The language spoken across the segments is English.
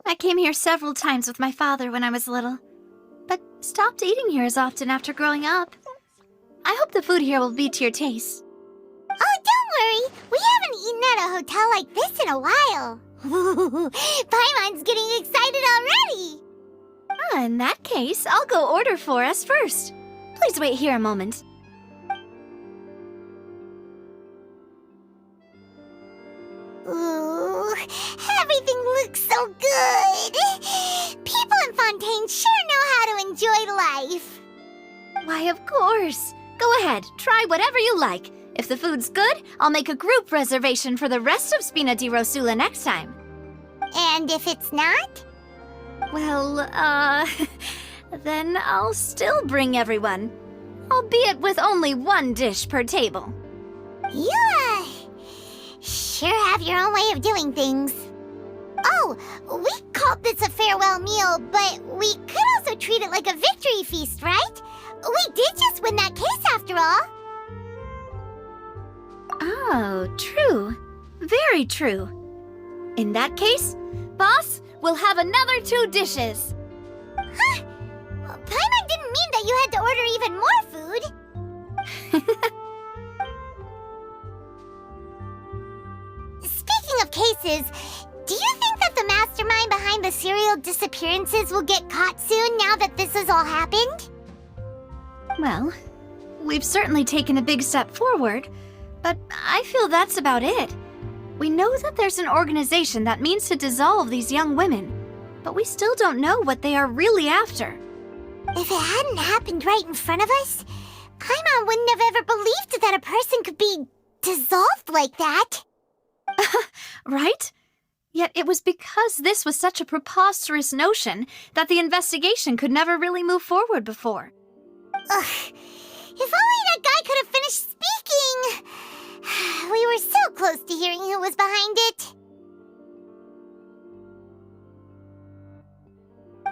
I came here several times with my father when I was little, but stopped eating here as often after growing up. I hope the food here will be to your taste. Oh, don't worry. We haven't eaten at a hotel like this in a while. Paimon's getting excited already. In that case, I'll go order for us first. Please wait here a moment. Ooh, everything looks so good. People in Fontaine sure know how to enjoy life. Why, of course. Go ahead, try whatever you like. If the food's good, I'll make a group reservation for the rest of Spina di Rosula next time. And if it's not? Well, then I'll still bring everyone. Albeit with only one dish per table. You, sure have your own way of doing things. Oh, we called this a farewell meal, but we could also treat it like a victory feast, right? We did just win that case after all. Oh, true. Very true. In that case, boss, we'll have another 2 dishes. Huh? Paimon didn't mean that you had to order even more food. Speaking of cases, do you think that the mastermind behind the serial disappearances will get caught soon now that this has all happened? Well, we've certainly taken a big step forward, but I feel that's about it. We know that there's an organization that means to dissolve these young women, but we still don't know what they are really after. If it hadn't happened right in front of us, Paimon wouldn't have ever believed that a person could be dissolved like that. Right? Yet it was because this was such a preposterous notion that the investigation could never really move forward before. Ugh. If only that guy could have finished speaking! We were so close to hearing who was behind it.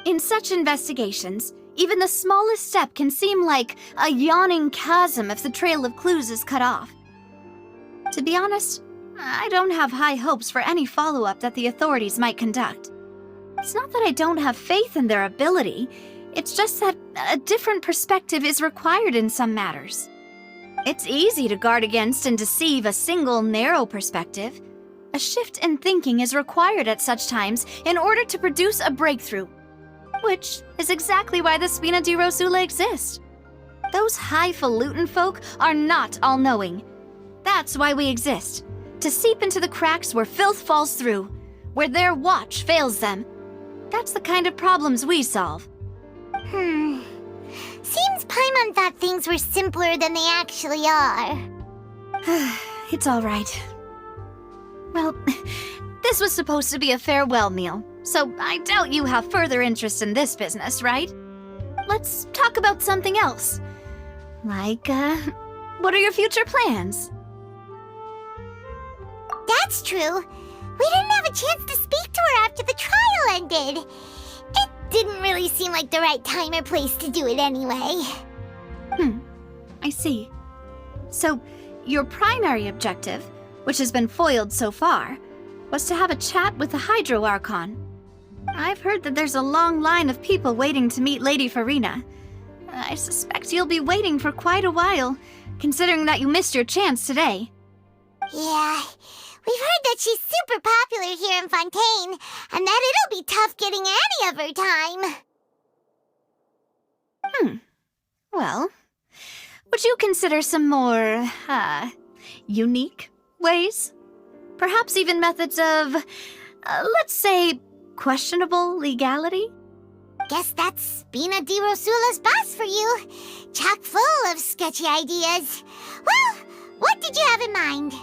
In such investigations, even the smallest step can seem like a yawning chasm if the trail of clues is cut off. To be honest, I don't have high hopes for any follow-up that the authorities might conduct. It's not that I don't have faith in their ability, it's just that a different perspective is required in some matters. It's easy to guard against and deceive a single narrow perspective. A shift in thinking is required at such times in order to produce a breakthrough, which is exactly why the Spina di Rosula exists. Those highfalutin folk are not all-knowing. That's why we exist, to seep into the cracks where filth falls through, where their watch fails them. That's the kind of problems we solve. Seems Paimon thought things were simpler than they actually are. It's all right. Well, this was supposed to be a farewell meal, so I doubt you have further interest in this business, right? Let's talk about something else. Like, what are your future plans? That's true. We didn't have a chance to speak to her after the trial ended. It didn't really seem like the right time or place to do it anyway. I see. So, your primary objective, which has been foiled so far, was to have a chat with the Hydro Archon. I've heard that there's a long line of people waiting to meet Lady Farina. I suspect you'll be waiting for quite a while, considering that you missed your chance today. Yeah, we've heard that she's super popular here in Fontaine, and that it'll be tough getting any of her time. Well, would you consider some more, unique ways? Perhaps even methods of, let's say, questionable legality? Guess that's Spina di Rosula's boss for you. Chock full of sketchy ideas. Well, what did you have in mind?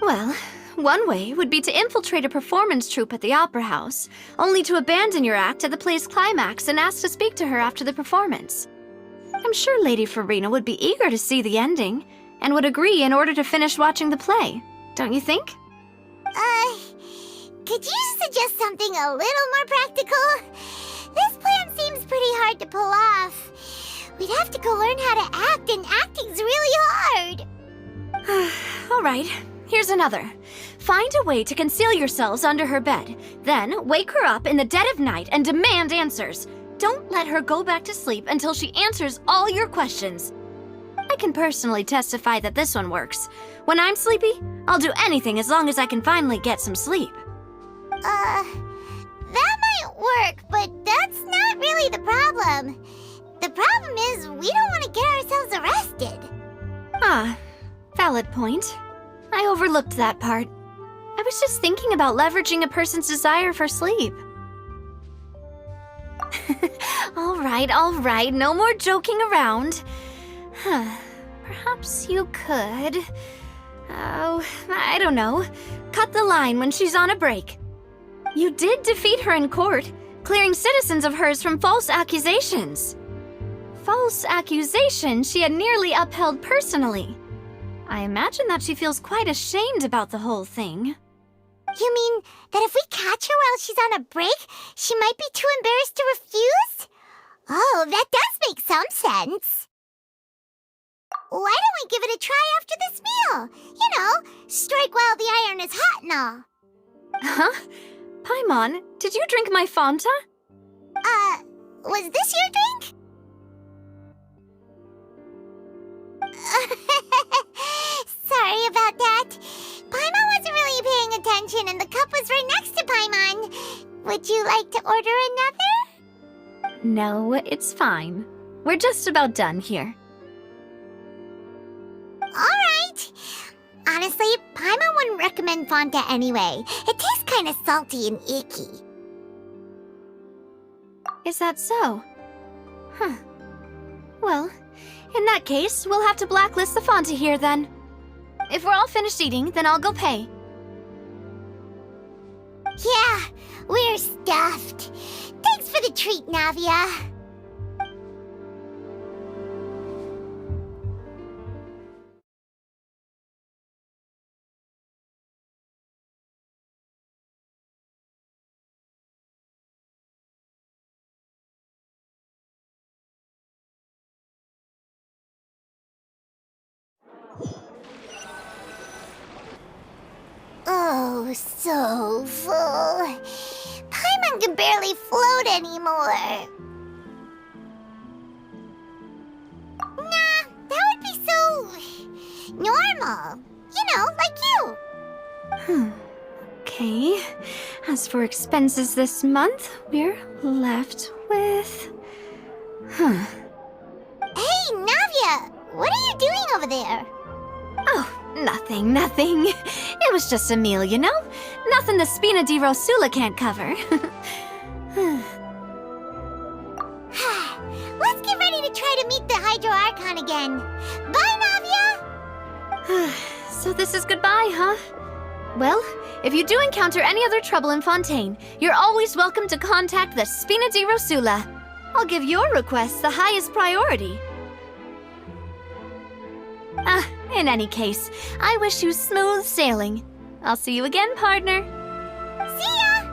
Well, one way would be to infiltrate a performance troupe at the Opera House, only to abandon your act at the play's climax and ask to speak to her after the performance. I'm sure Lady Farina would be eager to see the ending, and would agree in order to finish watching the play, don't you think? Could you suggest something a little more practical? This plan seems pretty hard to pull off. We'd have to go learn how to act, and acting's really hard. All right, here's another. Find a way to conceal yourselves under her bed. Then wake her up in the dead of night and demand answers. Don't let her go back to sleep until she answers all your questions. I can personally testify that this one works. When I'm sleepy, I'll do anything as long as I can finally get some sleep. That might work, but that's not really the problem. The problem is we don't want to get ourselves arrested. Ah, valid point. I overlooked that part. I was just thinking about leveraging a person's desire for sleep. All right, no more joking around. Perhaps you could... Oh, I don't know. Cut the line when she's on a break. You did defeat her in court, clearing citizens of hers from false accusations. False accusations she had nearly upheld personally. I imagine that she feels quite ashamed about the whole thing. You mean that if we catch her while she's on a break, she might be too embarrassed to refuse? Oh, that does make some sense. Why don't we give it a try after this meal? You know, strike while the iron is hot and all. Huh? Paimon, did you drink my Fanta? Was this your drink? Sorry about that. Paimon wasn't really paying attention and the cup was right next to Paimon. Would you like to order another? No, it's fine. We're just about done here. Alright. Honestly, Paimon wouldn't recommend Fanta anyway. It tastes kind of salty and icky. Is that so? Huh. Well, in that case, we'll have to blacklist the Fanta here then. If we're all finished eating, then I'll go pay. Yeah, we're stuffed. Thanks for the treat, Navia. Oh, so full. Paimon can barely float anymore. Nah, that would be so... normal. You know, like you. Okay. As for expenses this month, we're left with... Hey, Navia! What are you doing over there? Oh, nothing. It was just a meal, you know? Nothing the Spina di Rosula can't cover. Let's get ready to try to meet the Hydro Archon again. Bye, Navia! So this is goodbye, huh? Well, if you do encounter any other trouble in Fontaine, you're always welcome to contact the Spina di Rosula. I'll give your request the highest priority. In any case, I wish you smooth sailing. I'll see you again, partner. See ya!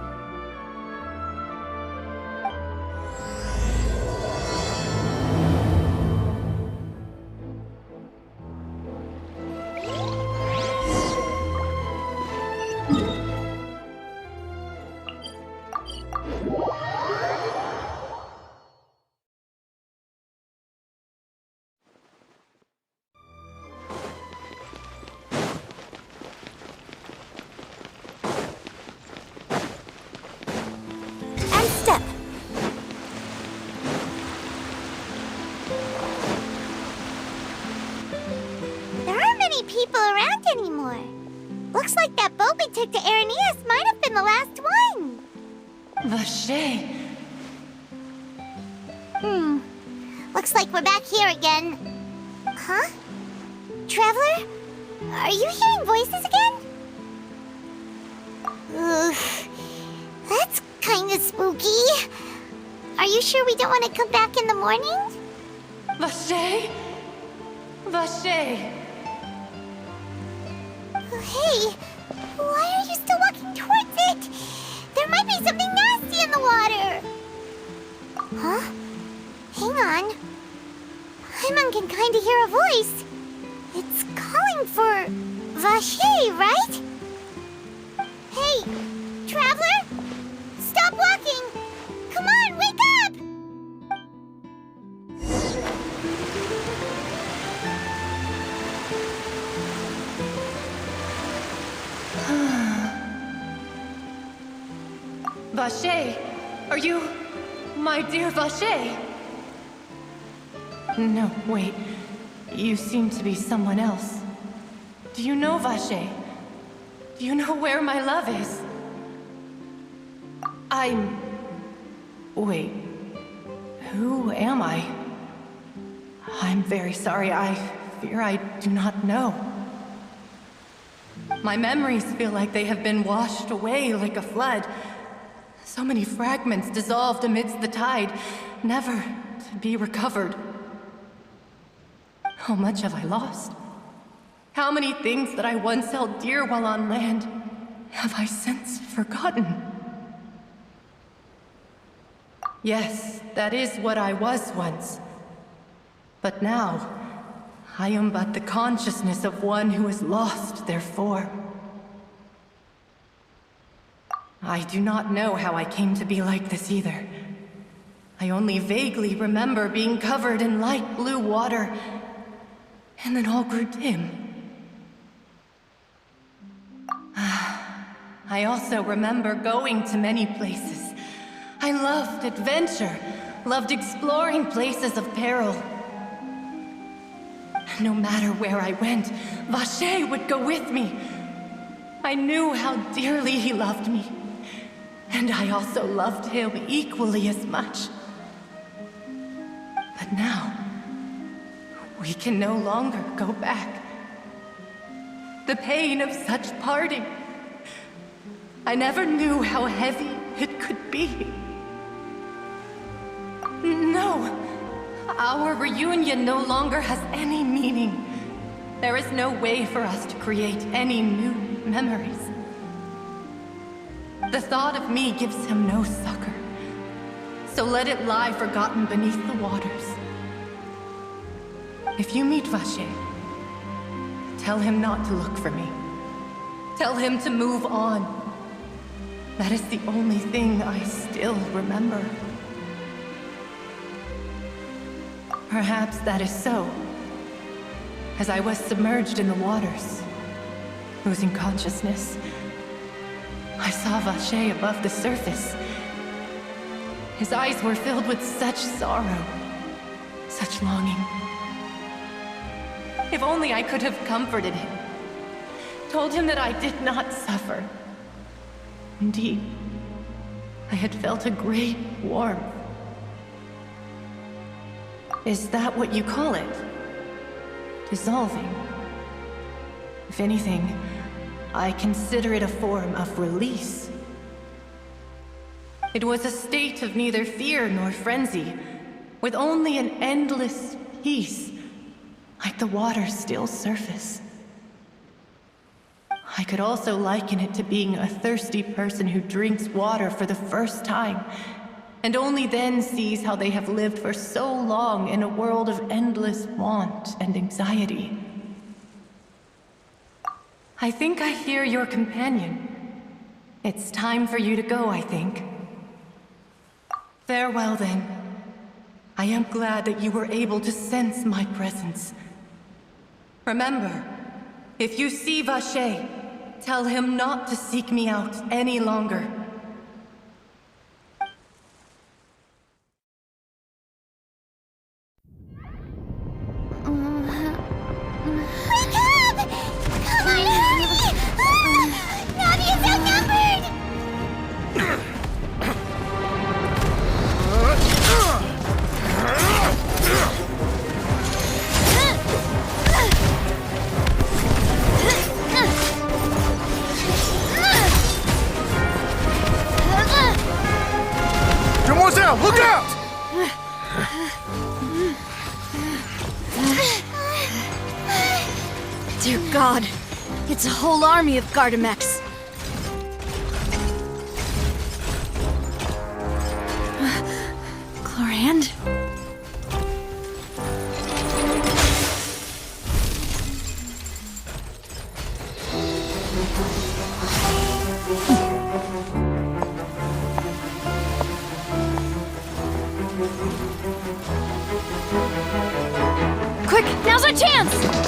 Step. There aren't many people around anymore. Looks like that boat we took to Araneas might have been the last one. Vache. Looks like we're back here again. Huh? Traveler? Are you hearing voices again? Ugh. That's kinda spooky. Are you sure we don't want to come back in the morning? Vache? Vache. Hey, why are you still walking towards it? There might be something nasty in the water. Huh? Hang on. Paimon can kinda hear a voice. It's calling for Vache, right? Hey, traveler! Stop walking! Come on, wake up! Vache, are you my dear Vache? No, wait. You seem to be someone else. Do you know Vache? Do you know where my love is? Wait. Who am I? I'm very sorry. I fear I do not know. My memories feel like they have been washed away like a flood. So many fragments dissolved amidst the tide, never to be recovered. How much have I lost? How many things that I once held dear while on land have I since forgotten? Yes, that is what I was once. But now, I am but the consciousness of one who is lost their form. I do not know how I came to be like this either. I only vaguely remember being covered in light blue water, and then all grew dim. I also remember going to many places. I loved adventure, loved exploring places of peril. No matter where I went, Vache would go with me. I knew how dearly he loved me, and I also loved him equally as much. But now, we can no longer go back. The pain of such parting, I never knew how heavy it could be. No, our reunion no longer has any meaning. There is no way for us to create any new memories. The thought of me gives him no succor, so let it lie forgotten beneath the waters. If you meet Vache, tell him not to look for me. Tell him to move on. That is the only thing I still remember. Perhaps that is so. As I was submerged in the waters, losing consciousness, I saw Vache above the surface. His eyes were filled with such sorrow, such longing. If only I could have comforted him, told him that I did not suffer. Indeed, I had felt a great warmth. Is that what you call it? Dissolving? If anything, I consider it a form of release. It was a state of neither fear nor frenzy, with only an endless peace, like the water's still surface. I could also liken it to being a thirsty person who drinks water for the first time, and only then sees how they have lived for so long in a world of endless want and anxiety. I think I hear your companion. It's time for you to go, I think. Farewell, then. I am glad that you were able to sense my presence. Remember, if you see Vache, tell him not to seek me out any longer. Wake up! Come on, hurry! Navi is outnumbered! Demoiselle, look out! Dear God, it's a whole army of Gardamex. Chlorand? chance!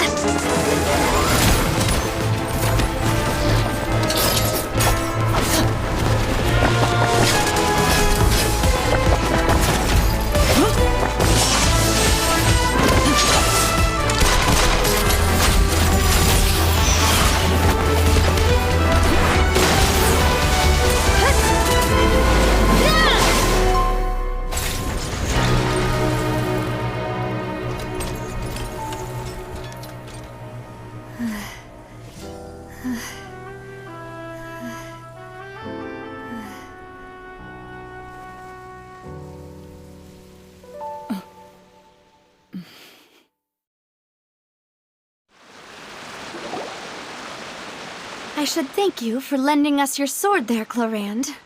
I should thank you for lending us your sword there, Clorand.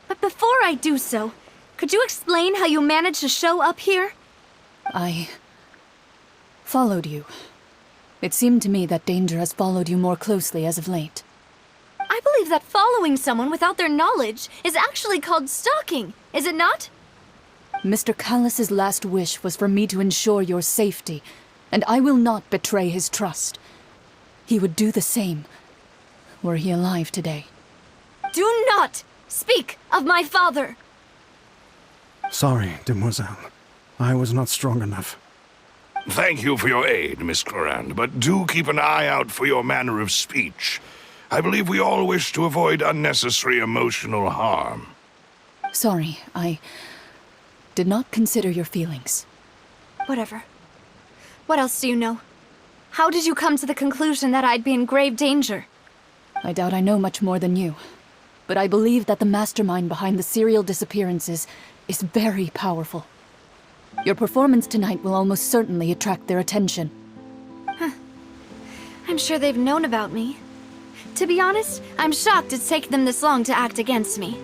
But before I do so, could you explain how you managed to show up here? I followed you. It seemed to me that danger has followed you more closely as of late. I believe that following someone without their knowledge is actually called stalking, is it not? Mr. Callus's last wish was for me to ensure your safety, and I will not betray his trust. He would do the same, were he alive today. Do not speak of my father! Sorry, demoiselle. I was not strong enough. Thank you for your aid, Miss Clorand, but do keep an eye out for your manner of speech. I believe we all wish to avoid unnecessary emotional harm. Sorry, I did not consider your feelings. Whatever. What else do you know? How did you come to the conclusion that I'd be in grave danger? I doubt I know much more than you, but I believe that the mastermind behind the serial disappearances is very powerful. Your performance tonight will almost certainly attract their attention. I'm sure they've known about me. To be honest, I'm shocked it's taken them this long to act against me.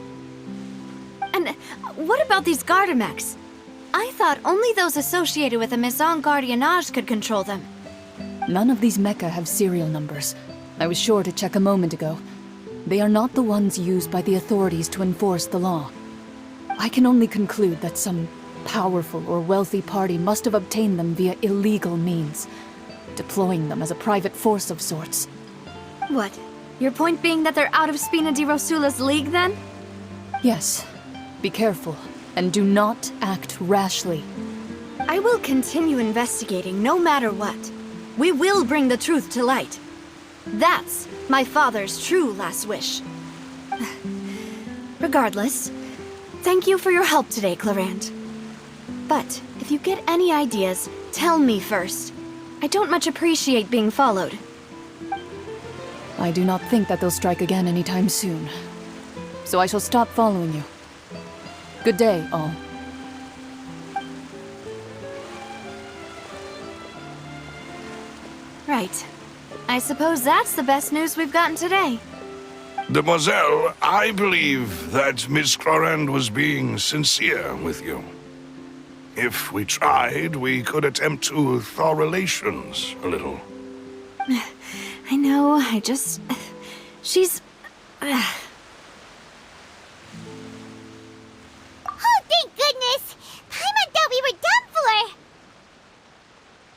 And what about these Gardamex? I thought only those associated with the Maison Gardiennage could control them. None of these mecha have serial numbers. I was sure to check a moment ago. They are not the ones used by the authorities to enforce the law. I can only conclude that some powerful or wealthy party must have obtained them via illegal means, deploying them as a private force of sorts. What? Your point being that they're out of Spina di Rosula's league, then? Yes. Be careful, and do not act rashly. I will continue investigating no matter what. We will bring the truth to light. That's my father's true last wish. Regardless, thank you for your help today, Clorand. But if you get any ideas, tell me first. I don't much appreciate being followed. I do not think that they'll strike again anytime soon. So I shall stop following you. Good day, all. Right. I suppose that's the best news we've gotten today. Demoiselle, I believe that Miss Clorand was being sincere with you. If we tried, we could attempt to thaw relations a little. I know, she's... Oh, thank goodness! Paimon thought we were done for!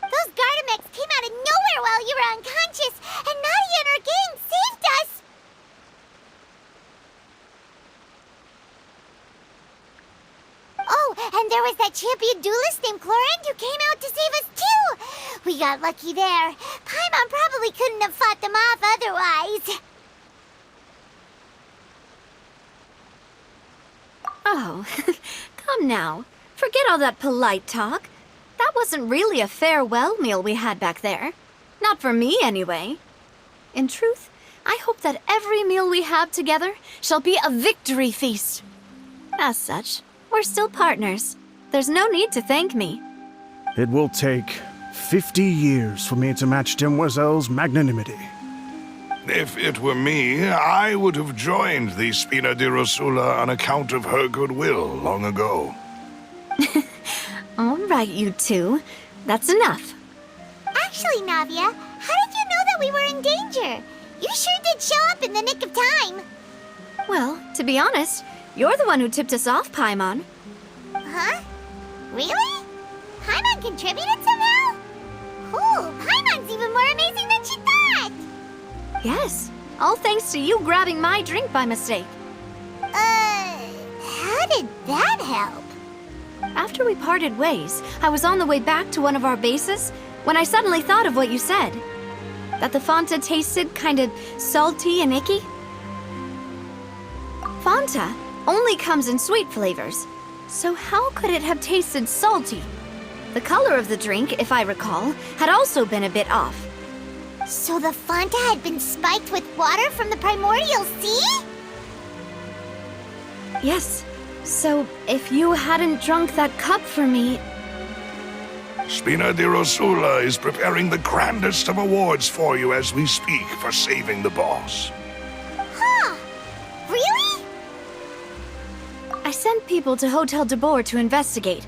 Those Gardamex came out of nowhere while you were unconscious, and Nadia and her gang saved us! Oh, and there was that champion duelist named Clorand who came out to save us too! We got lucky there. Paimon probably couldn't have fought them off otherwise. Oh, come now. Forget all that polite talk. That wasn't really a farewell meal we had back there. Not for me, anyway. In truth, I hope that every meal we have together shall be a victory feast. As such, we're still partners. There's no need to thank me. It will take 50 years for me to match Demoiselle's magnanimity. If it were me, I would have joined the Spina di Rosula on account of her goodwill long ago. All right, you two. That's enough. Actually, Navia, how did you know that we were in danger? You sure did show up in the nick of time. Well, to be honest, you're the one who tipped us off, Paimon. Huh? Really? Paimon contributed somehow? Oh, Paimon's even more amazing than she thought! Yes, all thanks to you grabbing my drink by mistake. How did that help? After we parted ways, I was on the way back to one of our bases when I suddenly thought of what you said. That the Fanta tasted kind of salty and icky. Fanta only comes in sweet flavors, so how could it have tasted salty? The color of the drink, if I recall, had also been a bit off. So the Fanta had been spiked with water from the primordial sea? Yes, so if you hadn't drunk that cup for me... Spina di Rosula is preparing the grandest of awards for you as we speak for saving the boss. Huh? Really? I sent people to Hotel de Boer to investigate,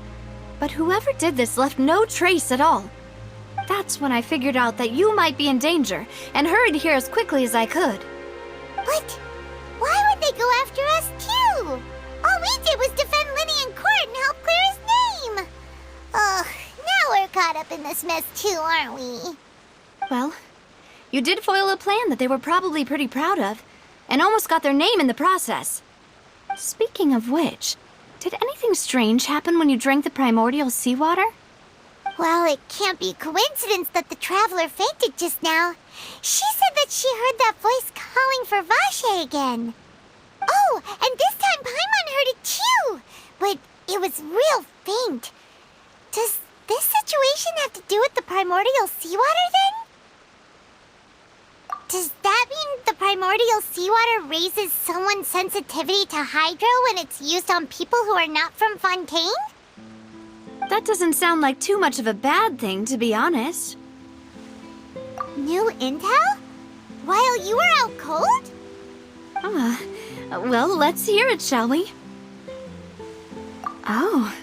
but whoever did this left no trace at all. That's when I figured out that you might be in danger and hurried here as quickly as I could. But why would they go after us too? All we did was defend Linny in court and help clear his name. Ugh, now we're caught up in this mess too, aren't we? Well, you did foil a plan that they were probably pretty proud of, and almost got their name in the process. Speaking of which, did anything strange happen when you drank the primordial seawater? Well, it can't be coincidence that the traveler fainted just now. She said that she heard that voice calling for Vache again. Oh, and this time Paimon heard it too, but it was real faint. Does this situation have to do with the primordial seawater then? Does that mean the primordial seawater raises someone's sensitivity to hydro when it's used on people who are not from Fontaine? That doesn't sound like too much of a bad thing, to be honest. New intel? While you were out cold? Well, let's hear it, shall we? Oh,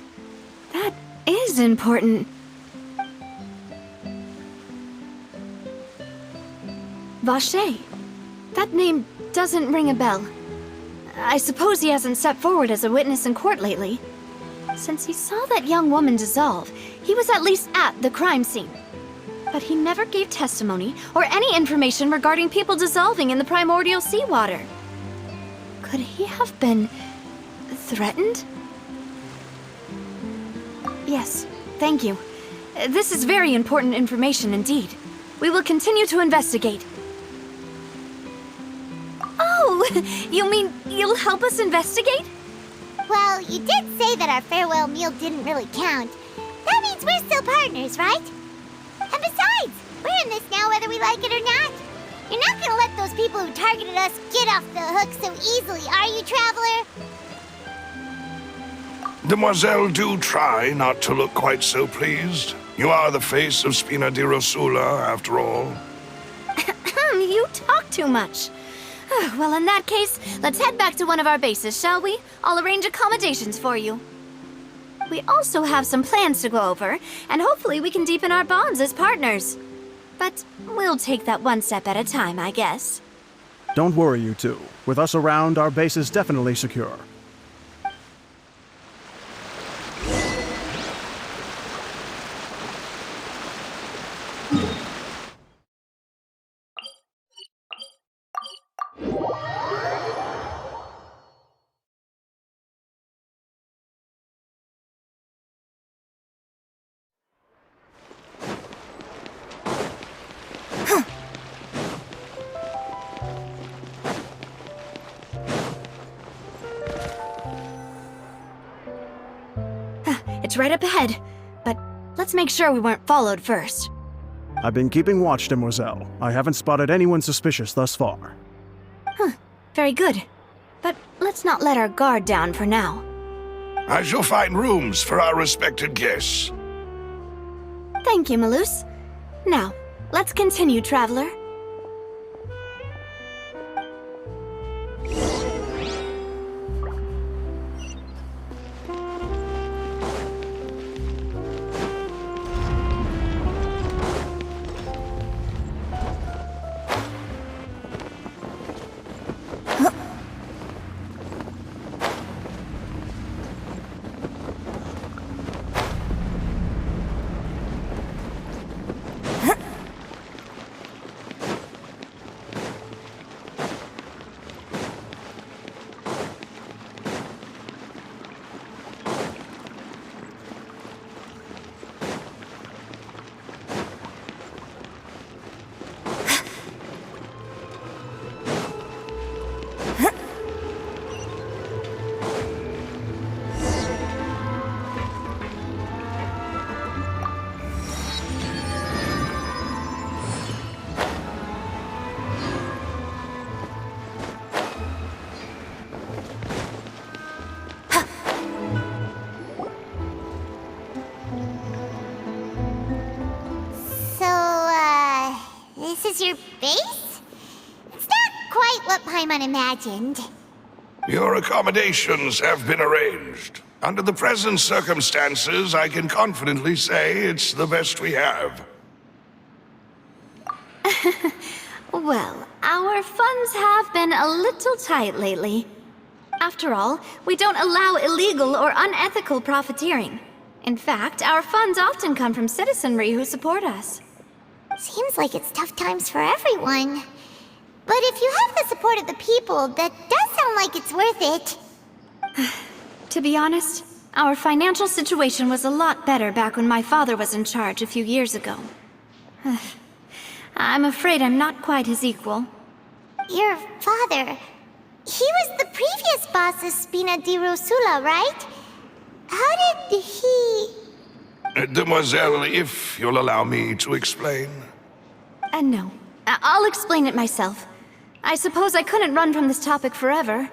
that is important. Vache. That name doesn't ring a bell. I suppose he hasn't stepped forward as a witness in court lately. Since he saw that young woman dissolve, he was at least at the crime scene. But he never gave testimony or any information regarding people dissolving in the primordial seawater. Could he have been threatened? Yes, thank you. This is very important information indeed. We will continue to investigate. Oh, you mean you'll help us investigate? Well, you did say that our farewell meal didn't really count. That means we're still partners, right? And besides, we're in this now whether we like it or not. You're not gonna let those people who targeted us get off the hook so easily, are you, Traveler? Demoiselle, do try not to look quite so pleased. You are the face of Spina di Rosula, after all. You talk too much. Well, in that case, let's head back to one of our bases, shall we? I'll arrange accommodations for you. We also have some plans to go over, and hopefully we can deepen our bonds as partners. But we'll take that one step at a time, I guess. Don't worry, you two. With us around, our base is definitely secure. It's right up ahead, but let's make sure we weren't followed first. I've been keeping watch, Demoiselle. I haven't spotted anyone suspicious thus far. Very good. But let's not let our guard down for now. I shall find rooms for our respected guests. Thank you, Malus. Now, let's continue, Traveler. as your base? It's not quite what Paimon imagined. Your accommodations have been arranged. Under the present circumstances, I can confidently say it's the best we have. Well, our funds have been a little tight lately. After all, we don't allow illegal or unethical profiteering. In fact, our funds often come from citizenry who support us. Seems like it's tough times for everyone. But if you have the support of the people, that does sound like it's worth it. To be honest, our financial situation was a lot better back when my father was in charge a few years ago. I'm afraid I'm not quite his equal. Your father... He was the previous boss of Spina di Rosula, right? How did he... Demoiselle, if you'll allow me to explain. No. I'll explain it myself. I suppose I couldn't run from this topic forever.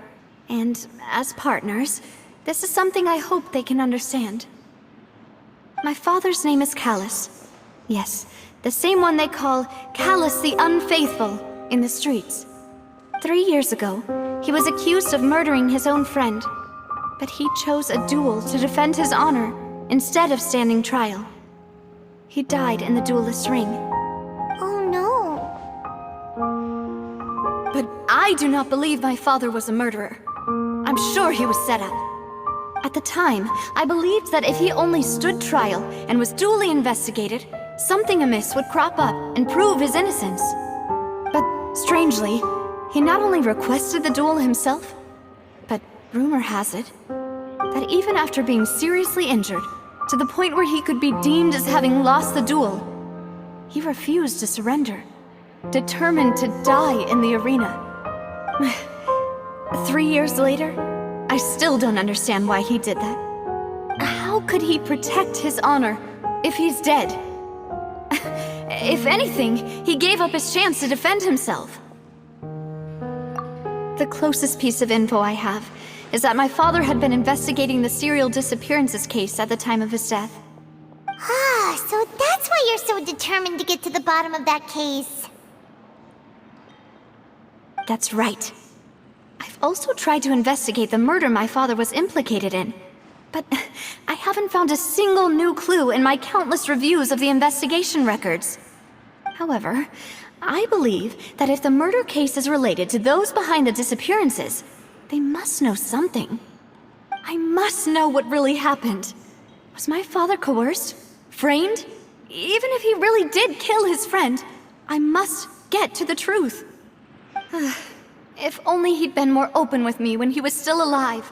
And as partners, this is something I hope they can understand. My father's name is Callus. Yes, the same one they call Callus the Unfaithful in the streets. 3 years ago, he was accused of murdering his own friend. But he chose a duel to defend his honor instead of standing trial. He died in the duelist's ring. Oh no. But I do not believe my father was a murderer. I'm sure he was set up. At the time, I believed that if he only stood trial and was duly investigated, something amiss would crop up and prove his innocence. But strangely, he not only requested the duel himself, but rumor has it that even after being seriously injured, to the point where he could be deemed as having lost the duel, he refused to surrender, determined to die in the arena. 3 years later, I still don't understand why he did that. How could he protect his honor if he's dead? If anything, he gave up his chance to defend himself. The closest piece of info I have is that my father had been investigating the serial disappearances case at the time of his death. Ah, so that's why you're so determined to get to the bottom of that case. That's right. I've also tried to investigate the murder my father was implicated in, but I haven't found a single new clue in my countless reviews of the investigation records. However, I believe that if the murder case is related to those behind the disappearances, they must know something. I must know what really happened. Was my father coerced? Framed? Even if he really did kill his friend, I must get to the truth. If only he'd been more open with me when he was still alive.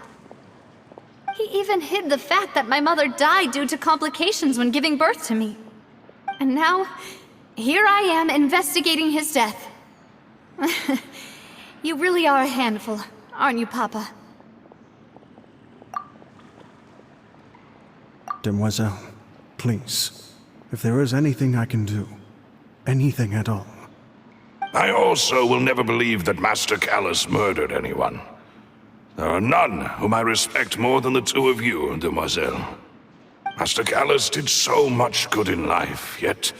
He even hid the fact that my mother died due to complications when giving birth to me. And now, here I am investigating his death. You really are a handful, aren't you, Papa? Demoiselle, please, if there is anything I can do, anything at all. I also will never believe that Master Callus murdered anyone. There are none whom I respect more than the two of you, Demoiselle. Master Callus did so much good in life, yet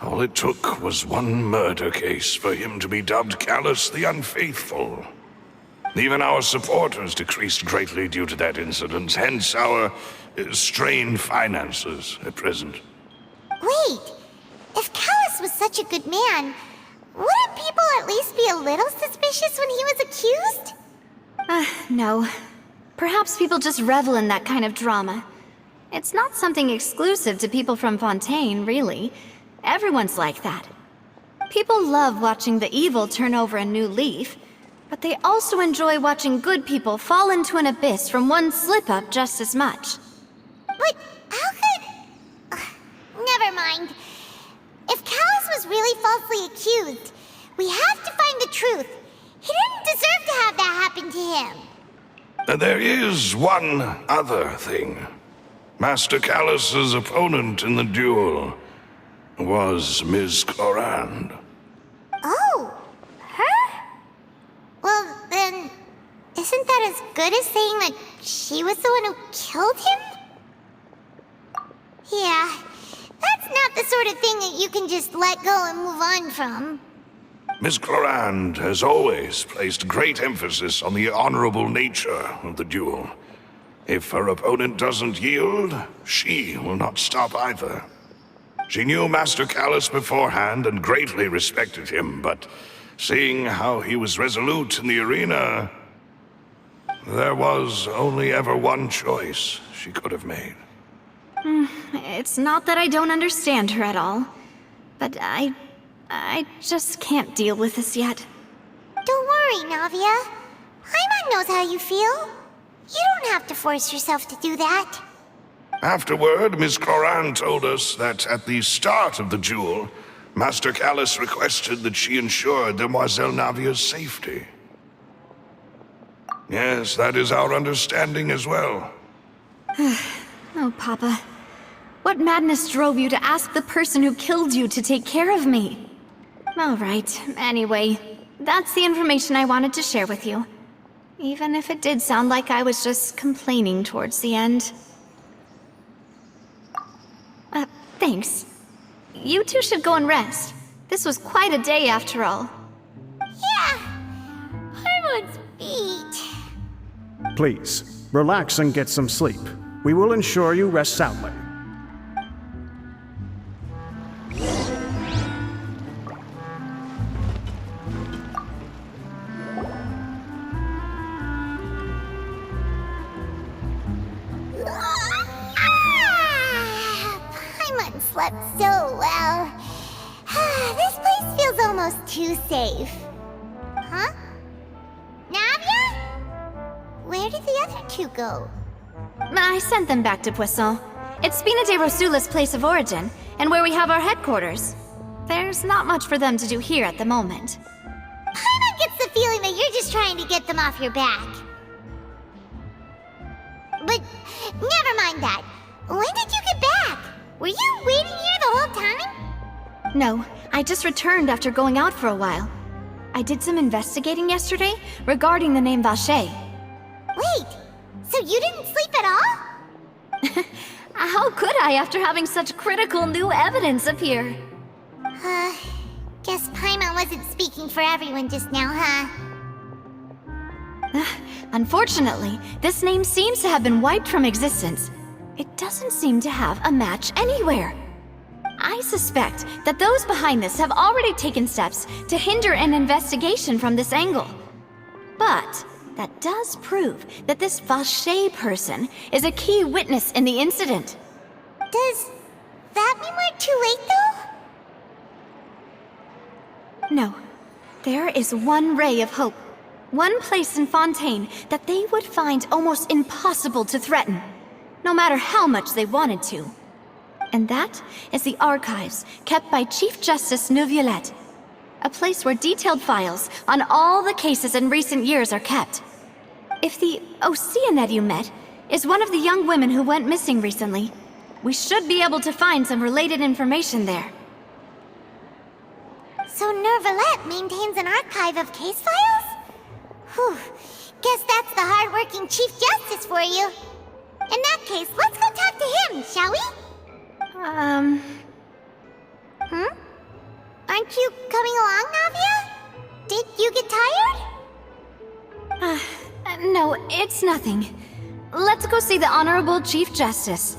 all it took was one murder case for him to be dubbed Callus the Unfaithful. Even our supporters decreased greatly due to that incident, hence our strained finances at present. Wait, if Callus was such a good man, wouldn't people at least be a little suspicious when he was accused? No. Perhaps people just revel in that kind of drama. It's not something exclusive to people from Fontaine, really. Everyone's like that. People love watching the evil turn over a new leaf, but they also enjoy watching good people fall into an abyss from one slip-up just as much. But how could... never mind. If Callus was really falsely accused, we have to find the truth. He didn't deserve to have that happen to him. There is one other thing. Master Callus's opponent in the duel was Ms. Clorand. Oh, her? Well, then, isn't that as good as saying that she was the one who killed him? Yeah, that's not the sort of thing that you can just let go and move on from. Miss Clorand has always placed great emphasis on the honorable nature of the duel. If her opponent doesn't yield, she will not stop either. She knew Master Callus beforehand and greatly respected him, but seeing how he was resolute in the arena, there was only ever one choice she could have made. It's not that I don't understand her at all, but I just can't deal with this yet. Don't worry, Navia. Paimon knows how you feel. You don't have to force yourself to do that. Afterward, Miss Clorand told us that at the start of the duel, Master Callus requested that she ensure Demoiselle Navia's safety. Yes, that is our understanding as well. Oh, Papa. What madness drove you to ask the person who killed you to take care of me? All right, anyway, that's the information I wanted to share with you. Even if it did sound like I was just complaining towards the end. Thanks. You two should go and rest. This was quite a day after all. Yeah, Paimon's beat. Please, relax and get some sleep. We will ensure you rest soundly. Paimon slept so well. This place feels almost too safe. Huh? Navia? Where did the other two go? I sent them back to Poisson. It's Spina de Rosula's place of origin, and where we have our headquarters. There's not much for them to do here at the moment. Paimon gets the feeling that you're just trying to get them off your back. But never mind that. When did you get back? Were you waiting here the whole time? No, I just returned after going out for a while. I did some investigating yesterday regarding the name Vache. Wait, so you didn't sleep at all? How could I after having such critical new evidence appear? Guess Paimon wasn't speaking for everyone just now, huh? Unfortunately, this name seems to have been wiped from existence. It doesn't seem to have a match anywhere. I suspect that those behind this have already taken steps to hinder an investigation from this angle. But that does prove that this Vache person is a key witness in the incident. Does that mean we're too late, though? No. There is one ray of hope. One place in Fontaine that they would find almost impossible to threaten, no matter how much they wanted to. And that is the archives kept by Chief Justice Neuvillette, a place where detailed files on all the cases in recent years are kept. If the Oceanette you met is one of the young women who went missing recently, we should be able to find some related information there. So Neuvillette maintains an archive of case files? Whew, guess that's the hard-working Chief Justice for you. In that case, let's go talk to him, shall we? Aren't you coming along, Navia? Did you get tired? No, it's nothing. Let's go see the Honorable Chief Justice.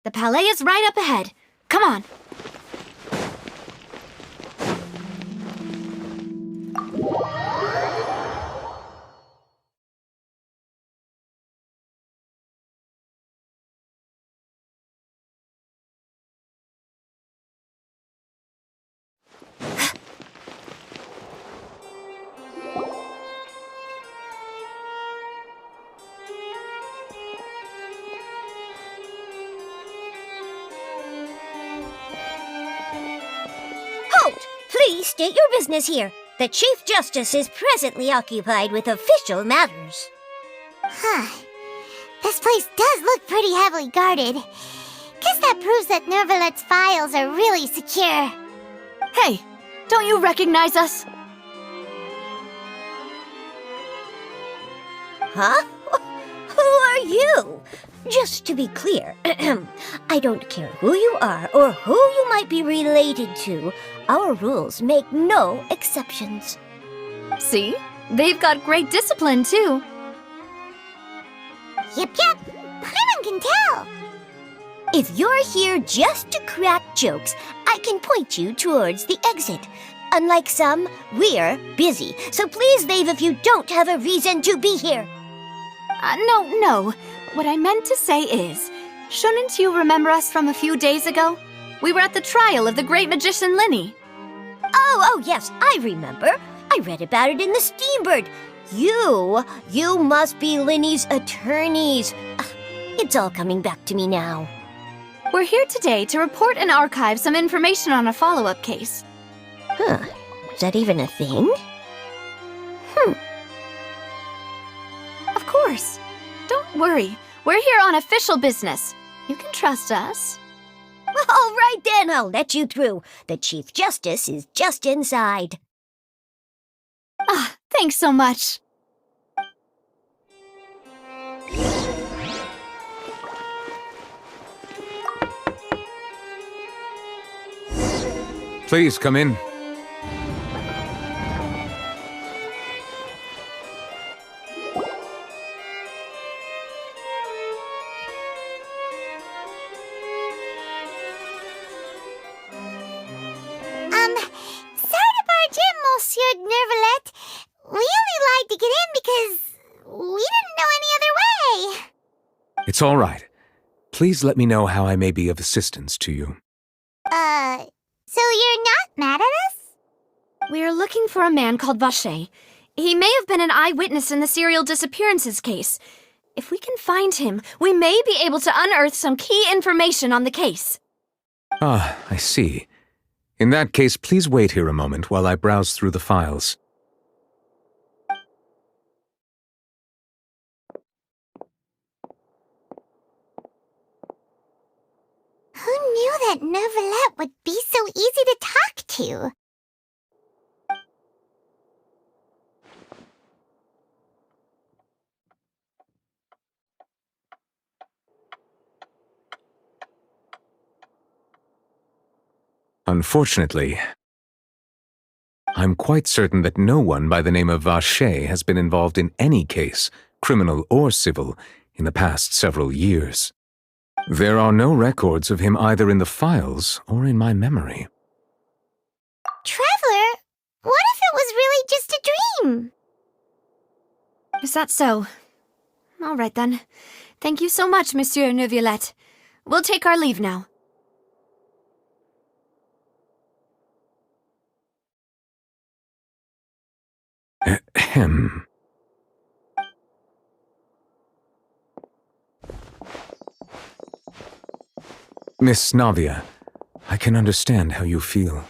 The Palais is right up ahead. Come on. Please state your business here. The Chief Justice is presently occupied with official matters. This place does look pretty heavily guarded. Guess that proves that Nervalet's files are really secure. Hey, don't you recognize us? Huh? Who are you? Just to be clear, I don't care who you are or who you might be related to. Our rules make no exceptions. See? They've got great discipline, too. Yep. Paimon can tell. If you're here just to crack jokes, I can point you towards the exit. Unlike some, we're busy, so please leave if you don't have a reason to be here. No. What I meant to say is, shouldn't you remember us from a few days ago? We were at the trial of the great magician Linny. Oh, yes, I remember. I read about it in the Steambird. You must be Linny's attorneys. It's all coming back to me now. We're here today to report and archive some information on a follow-up case. Is that even a thing? Of course. Don't worry. We're here on official business. You can trust us. All right then, I'll let you through. The Chief Justice is just inside. Thanks so much. Please come in. Sorry to barge in, Monsieur Nervalet. We only lied to get in because we didn't know any other way. It's all right. Please let me know how I may be of assistance to you. So you're not mad at us? We're looking for a man called Vache. He may have been an eyewitness in the serial disappearances case. If we can find him, we may be able to unearth some key information on the case. Ah, I see. In that case, please wait here a moment while I browse through the files. Who knew that Nervalet would be so easy to talk to? Unfortunately, I'm quite certain that no one by the name of Vache has been involved in any case, criminal or civil, in the past several years. There are no records of him either in the files or in my memory. Traveler, what if it was really just a dream? Is that so? All right, then. Thank you so much, Monsieur Nervalet. We'll take our leave now. Ahem. Miss Navia, I can understand how you feel.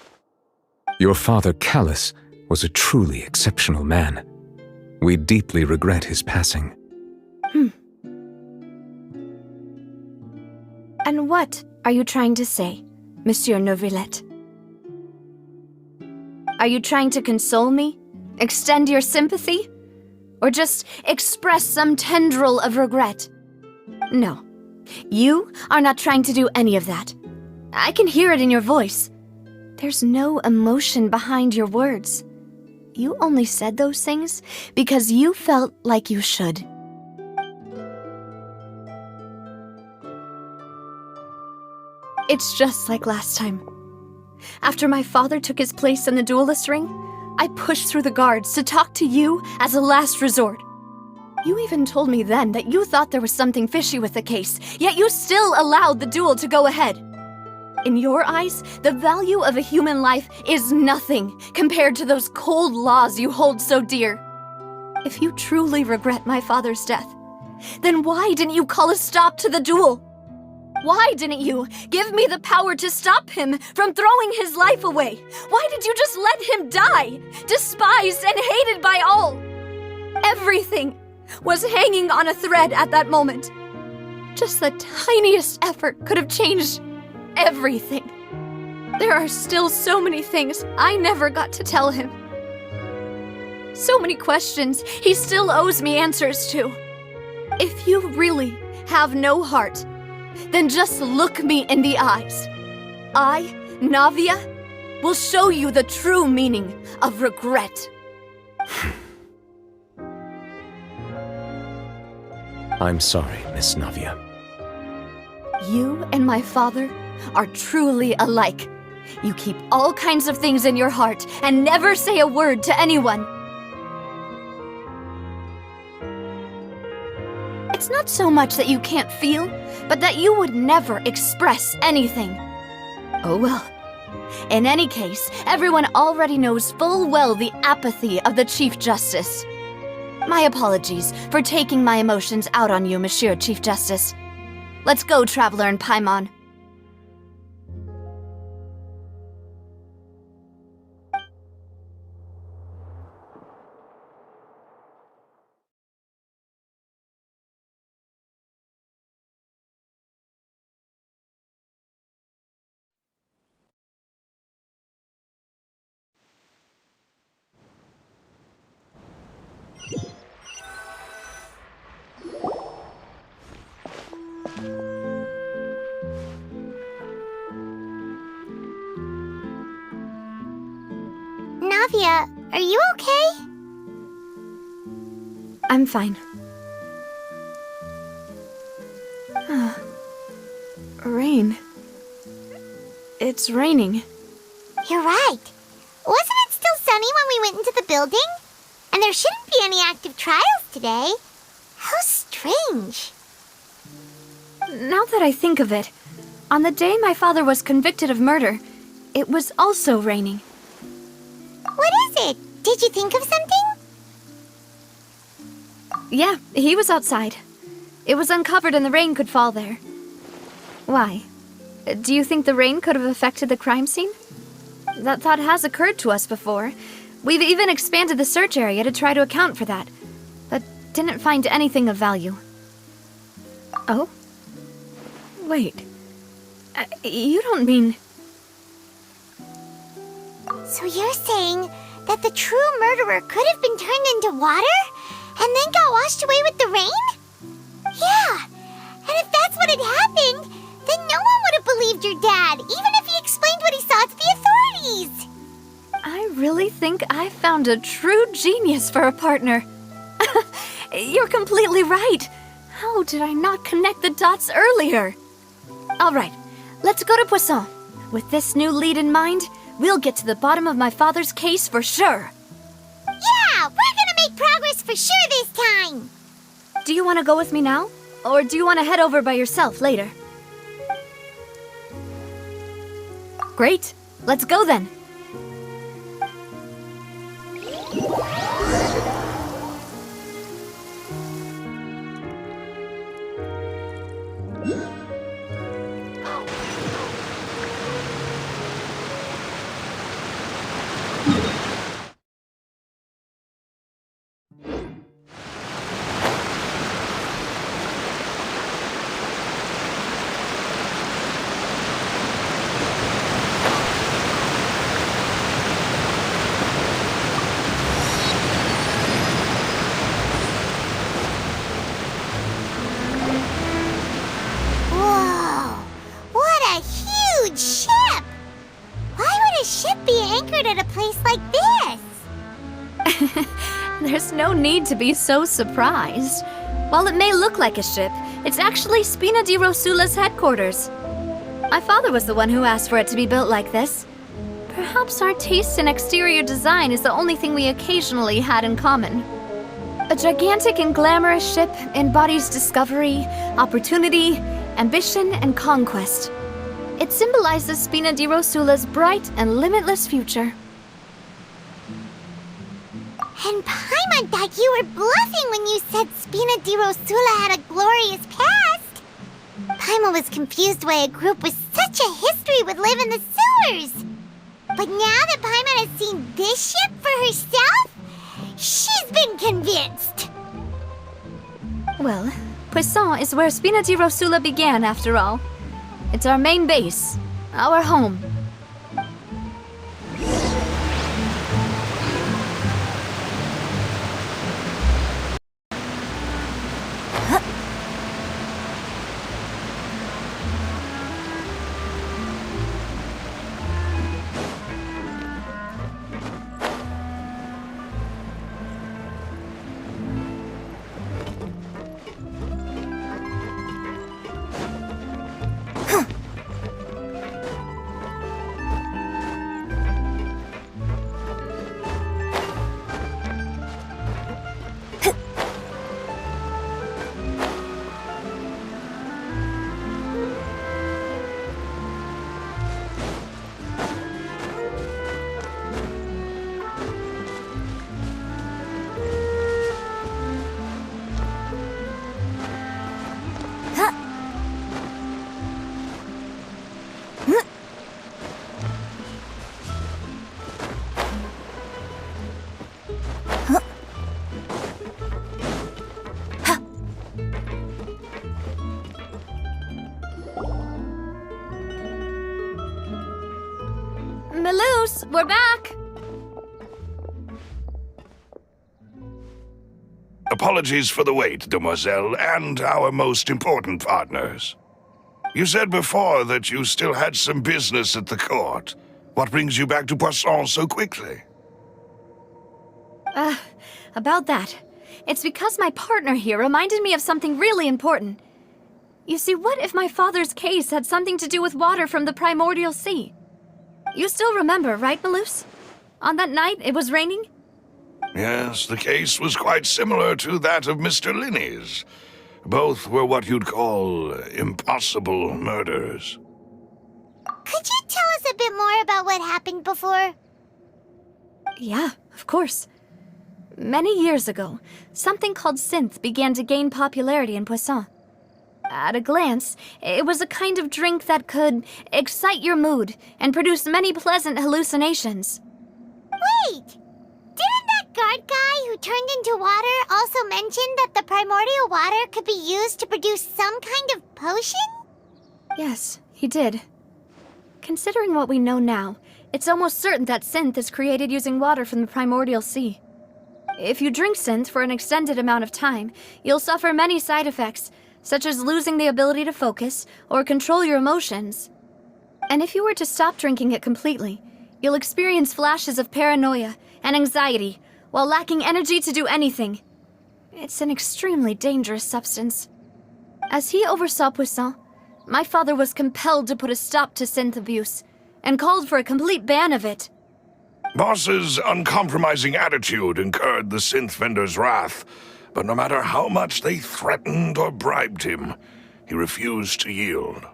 Your father, Callus, was a truly exceptional man. We deeply regret his passing. And what are you trying to say, Monsieur Nervalet? Are you trying to console me? Extend your sympathy? Or just express some tendril of regret? No. You are not trying to do any of that. I can hear it in your voice. There's no emotion behind your words. You only said those things because you felt like you should. It's just like last time. After my father took his place in the duelist ring, I pushed through the guards to talk to you as a last resort. You even told me then that you thought there was something fishy with the case, yet you still allowed the duel to go ahead. In your eyes, the value of a human life is nothing compared to those cold laws you hold so dear. If you truly regret my father's death, then why didn't you call a stop to the duel? Why didn't you give me the power to stop him from throwing his life away? Why did you just let him die, despised and hated by all? Everything was hanging on a thread at that moment. Just the tiniest effort could have changed everything. There are still so many things I never got to tell him. So many questions he still owes me answers to. If you really have no heart, then just look me in the eyes. I, Navia, will show you the true meaning of regret. I'm sorry, Miss Navia. You and my father are truly alike. You keep all kinds of things in your heart and never say a word to anyone. It's not so much that you can't feel, but that you would never express anything. Oh well. In any case, everyone already knows full well the apathy of the Chief Justice. My apologies for taking my emotions out on you, Monsieur Chief Justice. Let's go, Traveler and Paimon. Navia, are you okay? I'm fine. Rain. It's raining. You're right. Wasn't it still sunny when we went into the building? And there shouldn't be any active trials today. How strange. Now that I think of it, on the day my father was convicted of murder, it was also raining. What is it? Did you think of something? Yeah, he was outside. It was uncovered and the rain could fall there. Why? Do you think the rain could have affected the crime scene? That thought has occurred to us before. We've even expanded the search area to try to account for that, but didn't find anything of value. Oh? Wait. You don't mean... So you're saying that the true murderer could have been turned into water and then got washed away with the rain? Yeah, and if that's what had happened, then no one would have believed your dad, even if he explained what he saw to the authorities. I really think I found a true genius for a partner. You're completely right. How did I not connect the dots earlier? All right, let's go to Poisson. With this new lead in mind, we'll get to the bottom of my father's case for sure. Yeah, we're gonna make progress for sure this time. Do you want to go with me now? Or do you want to head over by yourself later? Great, let's go then. Whoa, what a huge ship! Why would a ship be anchored at a place like this? There's no need to be so surprised. While it may look like a ship, it's actually Spina di Rosula's headquarters. My father was the one who asked for it to be built like this. Perhaps our taste in exterior design is the only thing we occasionally had in common. A gigantic and glamorous ship embodies discovery, opportunity, ambition, and conquest. It symbolizes Spina di Rosula's bright and limitless future. And Paimon thought you were bluffing when you said Spina di Rosula had a glorious past. Paimon was confused why a group with such a history would live in the sewers. But now that Paimon has seen this ship for herself, she's been convinced. Well, Poisson is where Spina di Rosula began, after all. It's our main base, our home. Maloose, we're back! Apologies for the wait, demoiselle, and our most important partners. You said before that you still had some business at the court. What brings you back to Poisson so quickly? About that. It's because my partner here reminded me of something really important. You see, what if my father's case had something to do with water from the primordial sea? You still remember, right, Maloose? On that night, it was raining? Yes, the case was quite similar to that of Mr. Linney's. Both were what you'd call impossible murders. Could you tell us a bit more about what happened before? Yeah, of course. Many years ago, something called synth began to gain popularity in Poisson. At a glance, it was a kind of drink that could excite your mood and produce many pleasant hallucinations. Wait! Didn't that guard guy who turned into water also mention that the primordial water could be used to produce some kind of potion? Yes, he did. Considering what we know now, it's almost certain that synth is created using water from the primordial sea. If you drink synth for an extended amount of time, you'll suffer many side effects, such as losing the ability to focus or control your emotions. And if you were to stop drinking it completely, you'll experience flashes of paranoia and anxiety while lacking energy to do anything. It's an extremely dangerous substance. As he oversaw Poisson, my father was compelled to put a stop to synth abuse and called for a complete ban of it. Boss's uncompromising attitude incurred the synth vendor's wrath, but no matter how much they threatened or bribed him, he refused to yield.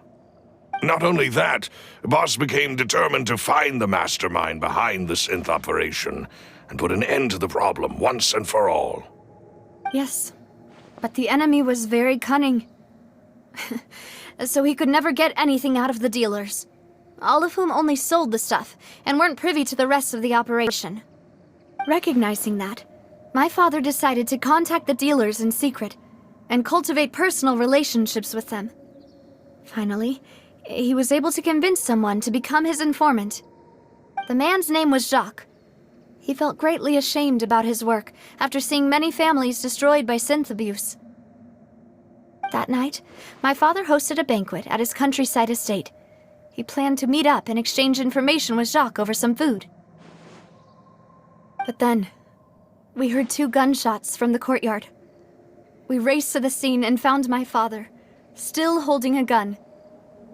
Not only that, Boss became determined to find the mastermind behind the synth operation and put an end to the problem once and for all. Yes, but the enemy was very cunning. So he could never get anything out of the dealers, all of whom only sold the stuff and weren't privy to the rest of the operation. Recognizing that, my father decided to contact the dealers in secret and cultivate personal relationships with them. Finally, he was able to convince someone to become his informant. The man's name was Jacques. He felt greatly ashamed about his work after seeing many families destroyed by synth abuse. That night, my father hosted a banquet at his countryside estate. He planned to meet up and exchange information with Jacques over some food. But then, we heard 2 gunshots from the courtyard. We raced to the scene and found my father, still holding a gun,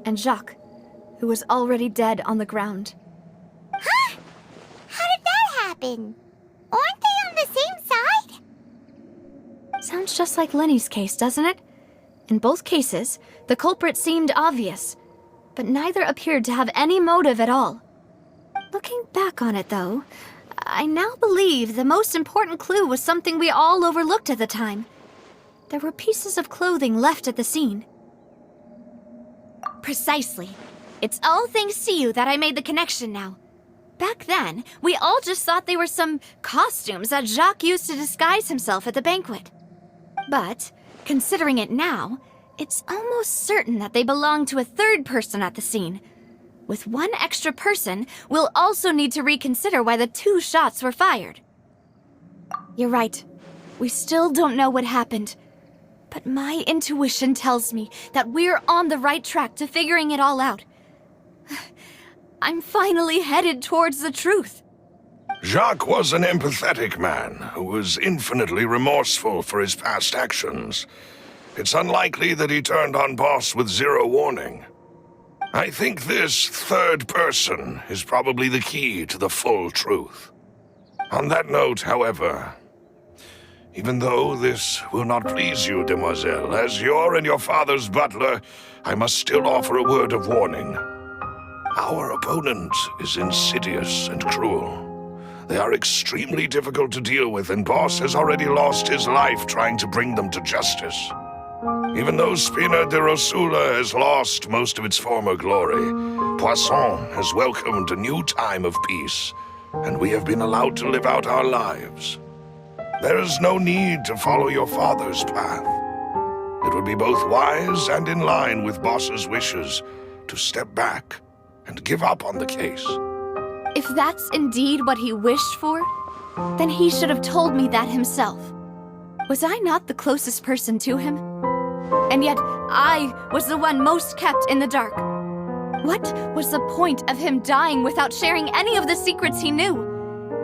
and Jacques, who was already dead on the ground. Huh? How did that happen? Aren't they on the same side? Sounds just like Lenny's case, doesn't it? In both cases, the culprit seemed obvious, but neither appeared to have any motive at all. Looking back on it, though, I now believe the most important clue was something we all overlooked at the time. There were pieces of clothing left at the scene. Precisely. It's all thanks to you that I made the connection now. Back then, we all just thought they were some costumes that Jacques used to disguise himself at the banquet. But, considering it now, it's almost certain that they belong to a third person at the scene. With one extra person, we'll also need to reconsider why the 2 shots were fired. You're right. We still don't know what happened. But my intuition tells me that we're on the right track to figuring it all out. I'm finally headed towards the truth. Jacques was an empathetic man who was infinitely remorseful for his past actions. It's unlikely that he turned on Boss with 0 warning. I think this third person is probably the key to the full truth. On that note, however, even though this will not please you, demoiselle, as your and your father's butler, I must still offer a word of warning. Our opponent is insidious and cruel. They are extremely difficult to deal with, and Boss has already lost his life trying to bring them to justice. Even though Spina de Rosula has lost most of its former glory, Poisson has welcomed a new time of peace, and we have been allowed to live out our lives. There is no need to follow your father's path. It would be both wise and in line with Boss's wishes to step back and give up on the case. If that's indeed what he wished for, then he should have told me that himself. Was I not the closest person to him? And yet, I was the one most kept in the dark. What was the point of him dying without sharing any of the secrets he knew?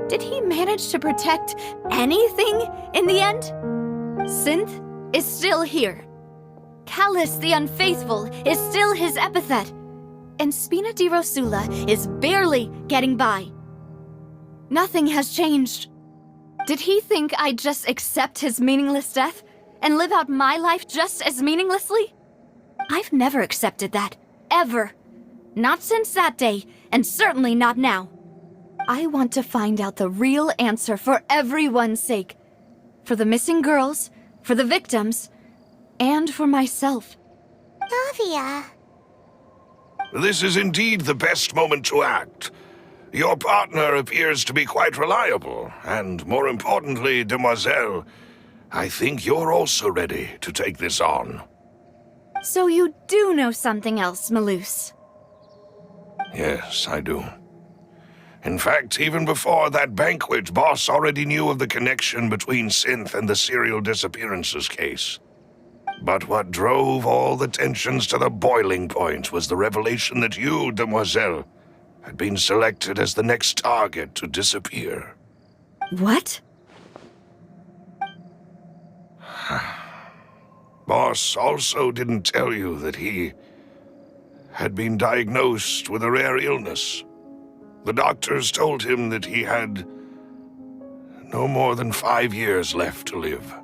Did he manage to protect anything in the end? Synth is still here. Callus the Unfaithful is still his epithet. And Spina di Rosula is barely getting by. Nothing has changed. Did he think I'd just accept his meaningless death and live out my life just as meaninglessly? I've never accepted that, ever. Not since that day, and certainly not now. I want to find out the real answer for everyone's sake. For the missing girls, for the victims, and for myself. Navia. This is indeed the best moment to act. Your partner appears to be quite reliable, and more importantly, demoiselle, I think you're also ready to take this on. So you do know something else, Maloose? Yes, I do. In fact, even before that banquet, Boss already knew of the connection between Synth and the serial disappearances case. But what drove all the tensions to the boiling point was the revelation that you, demoiselle, had been selected as the next target to disappear. What? Boss also didn't tell you that he had been diagnosed with a rare illness. The doctors told him that he had no more than 5 years left to live.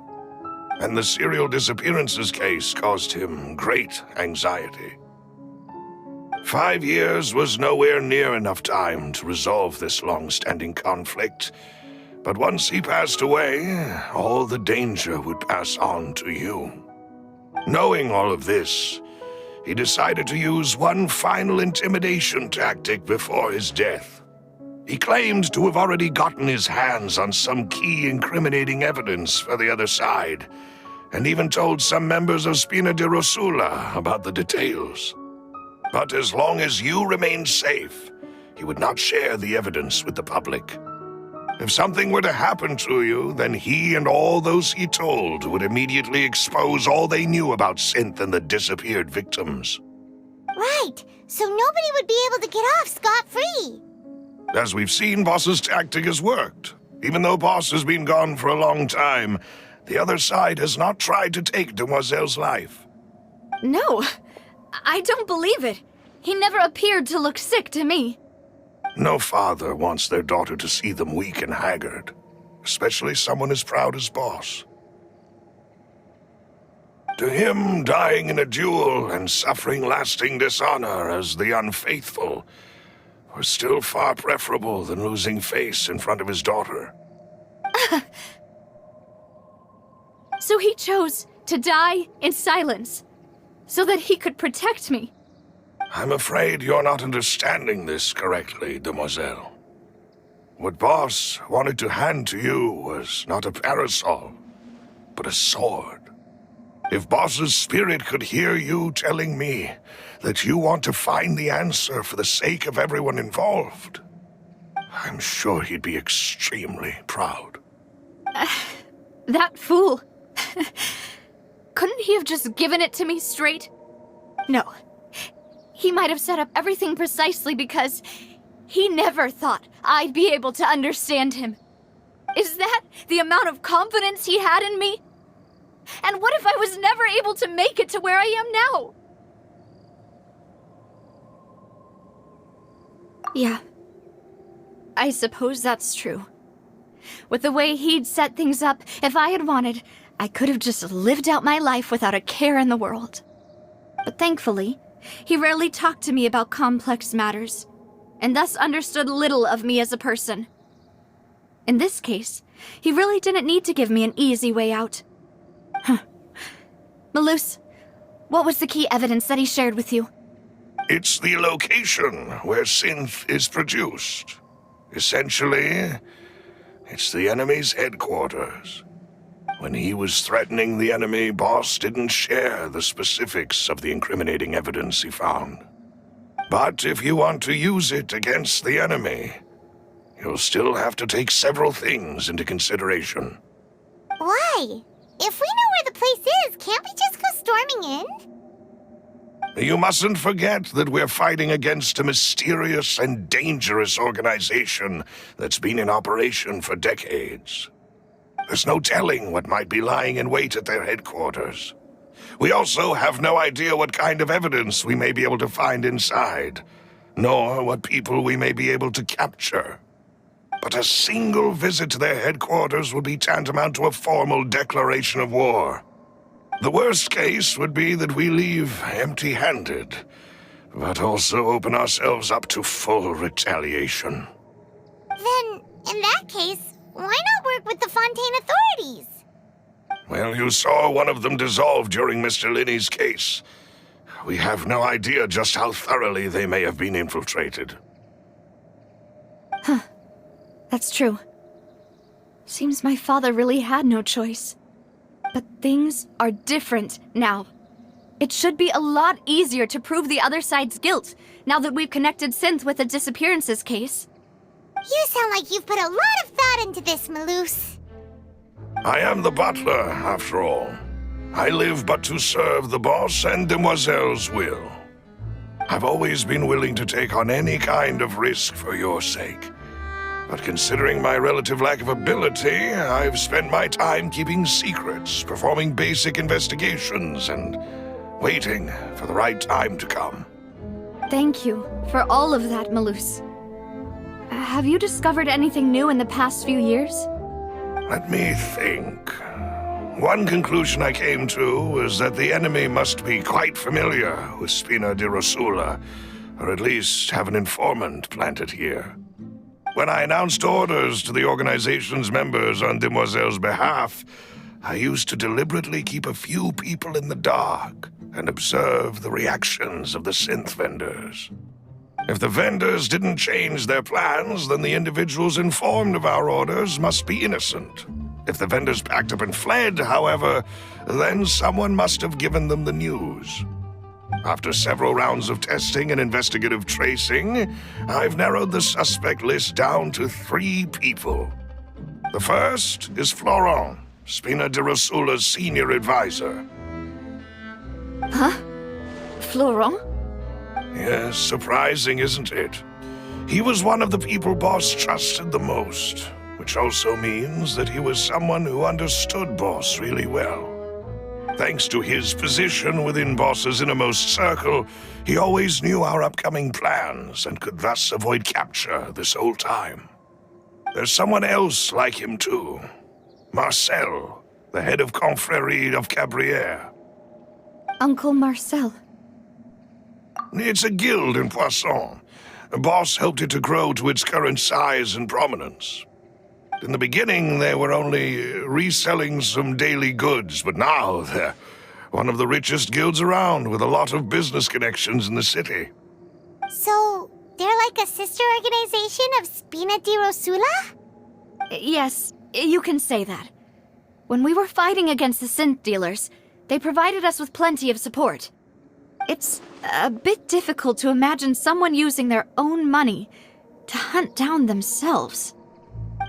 And the serial disappearances case caused him great anxiety. 5 years was nowhere near enough time to resolve this long-standing conflict, but once he passed away, all the danger would pass on to you. Knowing all of this, he decided to use one final intimidation tactic before his death. He claimed to have already gotten his hands on some key incriminating evidence for the other side, and even told some members of Spina di Rosula about the details. But as long as you remained safe, he would not share the evidence with the public. If something were to happen to you, then he and all those he told would immediately expose all they knew about Synth and the disappeared victims. Right, so nobody would be able to get off scot-free. As we've seen, Boss's tactic has worked. Even though Boss has been gone for a long time, the other side has not tried to take Demoiselle's life. No, I don't believe it. He never appeared to look sick to me. No father wants their daughter to see them weak and haggard, especially someone as proud as Boss. To him, dying in a duel and suffering lasting dishonor as the unfaithful were still far preferable than losing face in front of his daughter. So he chose to die in silence, so that he could protect me. I'm afraid you're not understanding this correctly, demoiselle. What Boss wanted to hand to you was not a parasol, but a sword. If Boss's spirit could hear you telling me that you want to find the answer for the sake of everyone involved, I'm sure he'd be extremely proud. That fool. Couldn't he have just given it to me straight? No. He might have set up everything precisely because he never thought I'd be able to understand him. Is that the amount of confidence he had in me? And what if I was never able to make it to where I am now? Yeah. I suppose that's true. With the way he'd set things up, if I had wanted, I could have just lived out my life without a care in the world. But thankfully, he rarely talked to me about complex matters, and thus understood little of me as a person. In this case, he really didn't need to give me an easy way out. Malus, what was the key evidence that he shared with you? It's the location where synth is produced. Essentially, it's the enemy's headquarters. When he was threatening the enemy, Boss didn't share the specifics of the incriminating evidence he found. But if you want to use it against the enemy, you'll still have to take several things into consideration. Why? If we know where the place is, can't we just go storming in? You mustn't forget that we're fighting against a mysterious and dangerous organization that's been in operation for decades. There's no telling what might be lying in wait at their headquarters. We also have no idea what kind of evidence we may be able to find inside, nor what people we may be able to capture. But a single visit to their headquarters would be tantamount to a formal declaration of war. The worst case would be that we leave empty-handed, but also open ourselves up to full retaliation. Then, in that case, why not work with the Fontaine authorities? Well, you saw one of them dissolve during Mr. Linney's case. We have no idea just how thoroughly they may have been infiltrated. That's true. Seems my father really had no choice. But things are different now. It should be a lot easier to prove the other side's guilt, now that we've connected Synth with the disappearances case. You sound like you've put a lot of thought into this, Malus. I am the butler, after all. I live but to serve the boss and demoiselle's will. I've always been willing to take on any kind of risk for your sake. But considering my relative lack of ability, I've spent my time keeping secrets, performing basic investigations, and waiting for the right time to come. Thank you for all of that, Malus. Have you discovered anything new in the past few years? Let me think. One conclusion I came to was that the enemy must be quite familiar with Spina di Rosula, or at least have an informant planted here. When I announced orders to the organization's members on Demoiselle's behalf, I used to deliberately keep a few people in the dark and observe the reactions of the synth vendors. If the vendors didn't change their plans, then the individuals informed of our orders must be innocent. If the vendors packed up and fled, however, then someone must have given them the news. After several rounds of testing and investigative tracing, I've narrowed the suspect list down to 3 people. The first is Florent, Spina di Rosula's senior advisor. Huh? Florent? Yes, surprising, isn't it? He was one of the people Boss trusted the most, which also means that he was someone who understood Boss really well. Thanks to his position within Boss's innermost circle, he always knew our upcoming plans and could thus avoid capture this whole time. There's someone else like him too. Marcel, the head of Confrérie of Cabrières. Uncle Marcel. It's a guild in Poisson. Boss helped it to grow to its current size and prominence. In the beginning, they were only reselling some daily goods, but now they're one of the richest guilds around with a lot of business connections in the city. So, they're like a sister organization of Spina di Rosula? Yes, you can say that. When we were fighting against the synth dealers, they provided us with plenty of support. It's a bit difficult to imagine someone using their own money to hunt down themselves.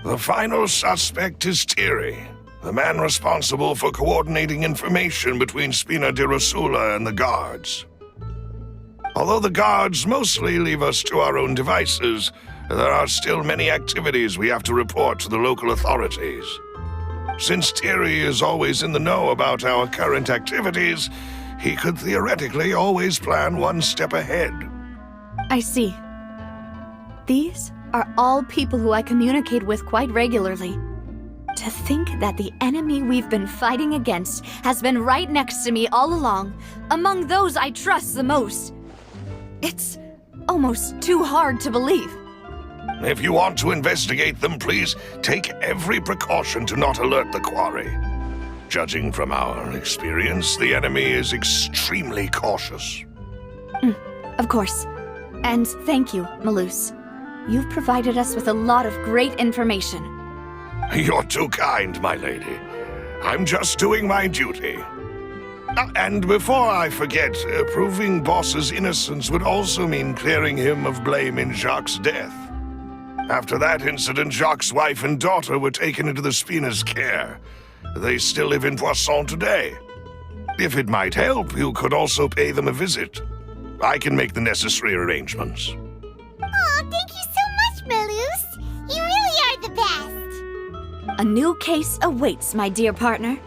The final suspect is Thierry, the man responsible for coordinating information between Spina di Rosula and the guards. Although the guards mostly leave us to our own devices, there are still many activities we have to report to the local authorities. Since Thierry is always in the know about our current activities, he could theoretically always plan one step ahead. I see. These are all people who I communicate with quite regularly. To think that the enemy we've been fighting against has been right next to me all along, among those I trust the most. It's almost too hard to believe. If you want to investigate them, please take every precaution to not alert the quarry. Judging from our experience, the enemy is extremely cautious. Of course. And thank you, Malus. You've provided us with a lot of great information. You're too kind, my lady. I'm just doing my duty. And before I forget, proving Boss's innocence would also mean clearing him of blame in Jacques' death. After that incident, Jacques' wife and daughter were taken into the Spina's care. They still live in Poisson today. If it might help, you could also pay them a visit. I can make the necessary arrangements. Oh, thank you so much, Malus. You really are the best. A new case awaits, my dear partner.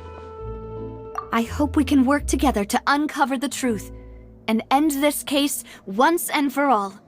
I hope we can work together to uncover the truth and end this case once and for all.